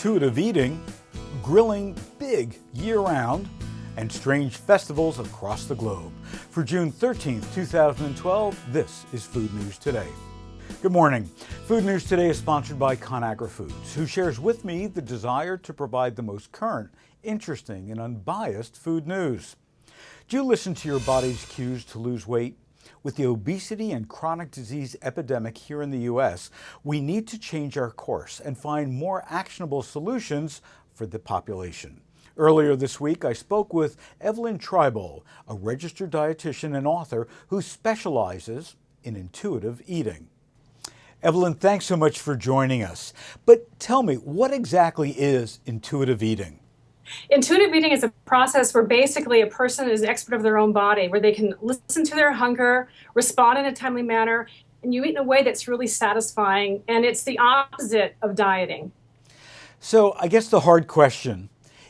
intuitive eating, grilling big year-round, and strange festivals across the globe. For June 13th, 2012, this is Food News Today. Good morning. Food News Today is sponsored by ConAgra Foods, who shares with me the desire to provide the most current, interesting, and unbiased food news. Do you listen to your body's cues to lose weight? With the obesity and chronic disease epidemic here in the U.S., we need to change our course and find more actionable solutions for the population. Earlier this week, I spoke with Evelyn Tribole, a registered dietitian and author who specializes in intuitive eating. Evelyn, thanks so much for joining us. But tell me, what exactly is intuitive eating? Intuitive eating is a process where basically a person is an expert of their own body, where they can listen to their hunger, respond in a timely manner, and you eat in a way that's really satisfying, and it's the opposite of dieting. So I guess the hard question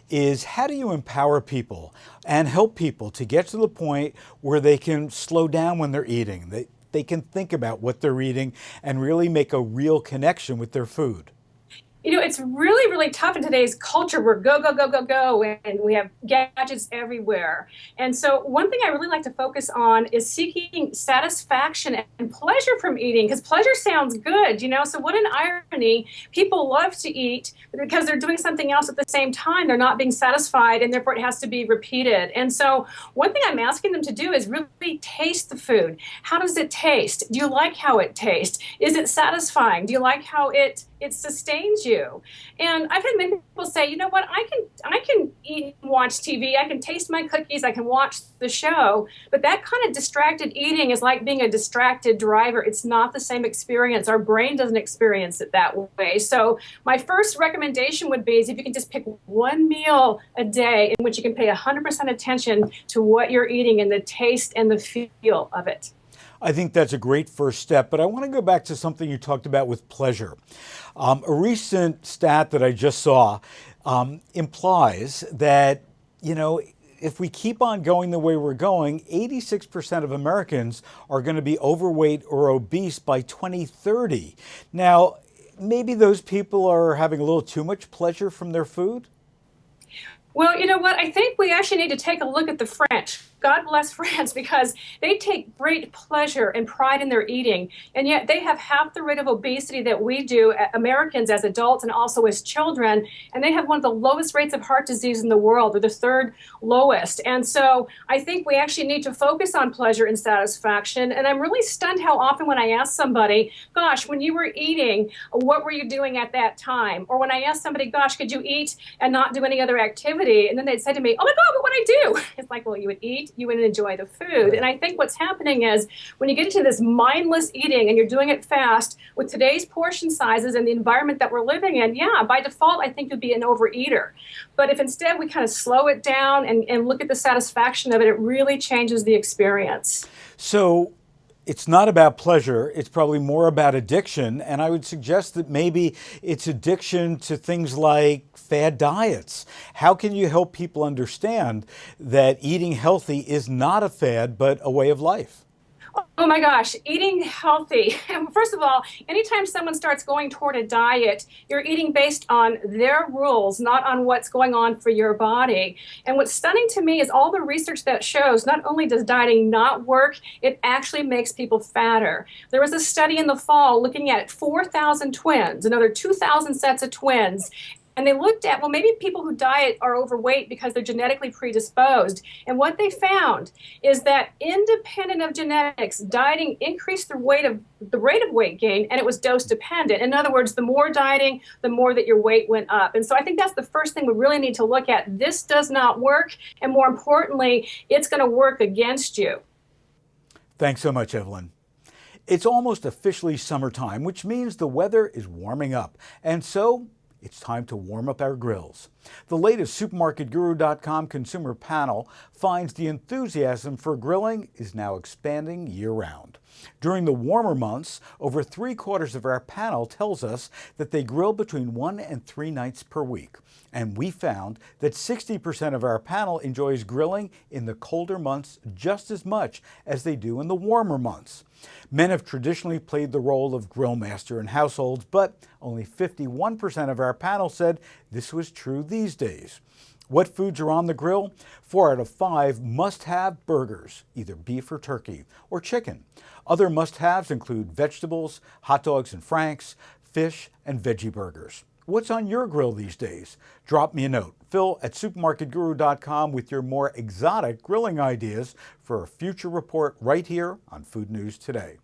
is, how do you empower people and help people to get to the point where they can slow down when they're eating? They can think about what they're eating and really make a real connection with their food. You know, it's really, really tough in today's culture. We're go, go, go, go, go, and we have gadgets everywhere. And so one thing I really like to focus on is seeking satisfaction and pleasure from eating, because pleasure sounds good, you know? So what an irony. People love to eat, but because they're doing something else at the same time, they're not being satisfied, and therefore it has to be repeated. And so one thing I'm asking them to do is really taste the food. How does it taste? Do you like how it tastes? Is it satisfying? Do you like how it sustains you? And I've had many people say, you know what, I can eat and watch TV, I can taste my cookies, I can watch the show, but that kind of distracted eating is like being a distracted driver. It's not the same experience. Our brain doesn't experience it that way. So my first recommendation would be is if you can just pick one meal a day in which you can pay 100% attention to what you're eating and the taste and the feel of it. I think that's a great first step, but I want to go back to something you talked about with pleasure. A recent stat that I just saw implies that, you know, if we keep on going the way we're going, 86% of Americans are going to be overweight or obese by 2030. Now, maybe those people are having a little too much pleasure from their food? Well, you know what? I think we actually need to take a look at the French. God bless France, because they take great pleasure and pride in their eating, and yet they have half the rate of obesity that we do, Americans as adults and also as children, and they have one of the lowest rates of heart disease in the world. They're the third lowest. And so I think we actually need to focus on pleasure and satisfaction, and I'm really stunned how often when I ask somebody, gosh, when you were eating, what were you doing at that time? Or when I ask somebody, gosh, could you eat and not do any other activity? And then they'd say to me, oh my God, what would I do? It's like, well, you would eat, you would enjoy the food. And I think what's happening is when you get into this mindless eating and you're doing it fast with today's portion sizes and the environment that we're living in, yeah, by default, I think you'd be an overeater. But if instead we kind of slow it down and look at the satisfaction of it, it really changes the experience. So it's not about pleasure, it's probably more about addiction, and I would suggest that maybe it's addiction to things like fad diets. How can you help people understand that eating healthy is not a fad, but a way of life? Oh my gosh, eating healthy. First of all, anytime someone starts going toward a diet, you're eating based on their rules, not on what's going on for your body. And what's stunning to me is all the research that shows not only does dieting not work, it actually makes people fatter. There was a study in the fall looking at 4,000 twins, another 2,000 sets of twins. And they looked at, well, maybe people who diet are overweight because they're genetically predisposed. And what they found is that independent of genetics, dieting increased the rate of weight gain, and it was dose dependent. In other words, the more dieting, the more that your weight went up. And so I think that's the first thing we really need to look at. This does not work, and more importantly, it's going to work against you. Thanks so much, Evelyn. It's almost officially summertime, which means the weather is warming up. And so it's time to warm up our grills. The latest SupermarketGuru.com consumer panel finds the enthusiasm for grilling is now expanding year-round. During the warmer months, over 3/4 of our panel tells us that they grill between 1 and 3 nights per week. And we found that 60% of our panel enjoys grilling in the colder months just as much as they do in the warmer months. Men have traditionally played the role of grill master in households, but only 51% of our panel said this was true these days. What foods are on the grill? 4 out of 5 must have burgers, either beef or turkey, or chicken. Other must-haves include vegetables, hot dogs and franks, fish, and veggie burgers. What's on your grill these days? Drop me a note, phil@supermarketguru.com, with your more exotic grilling ideas for a future report right here on Food News Today.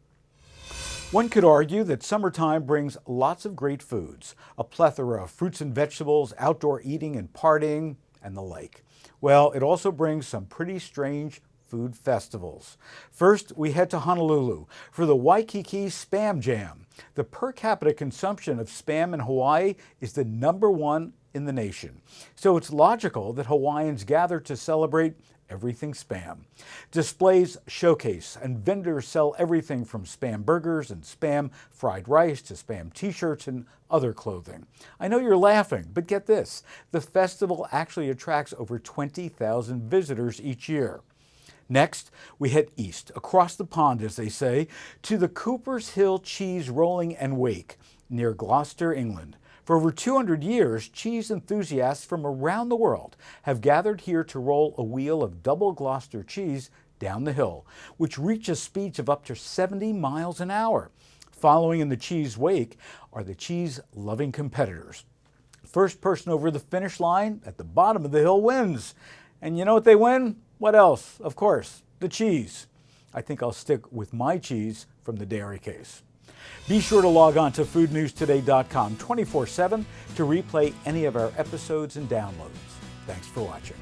One could argue that summertime brings lots of great foods, a plethora of fruits and vegetables, outdoor eating and partying, and the like. Well, it also brings some pretty strange food festivals. First, we head to Honolulu for the Waikiki Spam Jam. The per capita consumption of Spam in Hawaii is the #1 in the nation. So it's logical that Hawaiians gather to celebrate everything Spam. Displays showcase and vendors sell everything from Spam burgers and Spam fried rice to Spam t-shirts and other clothing. I know you're laughing, but get this. The festival actually attracts over 20,000 visitors each year. Next, we head east, across the pond, as they say, to the Cooper's Hill Cheese Rolling and Wake near Gloucester, England. For over 200 years, cheese enthusiasts from around the world have gathered here to roll a wheel of double Gloucester cheese down the hill, which reaches speeds of up to 70 miles an hour. Following in the cheese wake are the cheese-loving competitors. First person over the finish line at the bottom of the hill wins. And you know what they win? What else? Of course, the cheese. I think I'll stick with my cheese from the dairy case. Be sure to log on to foodnewstoday.com 24/7 to replay any of our episodes and downloads. Thanks for watching.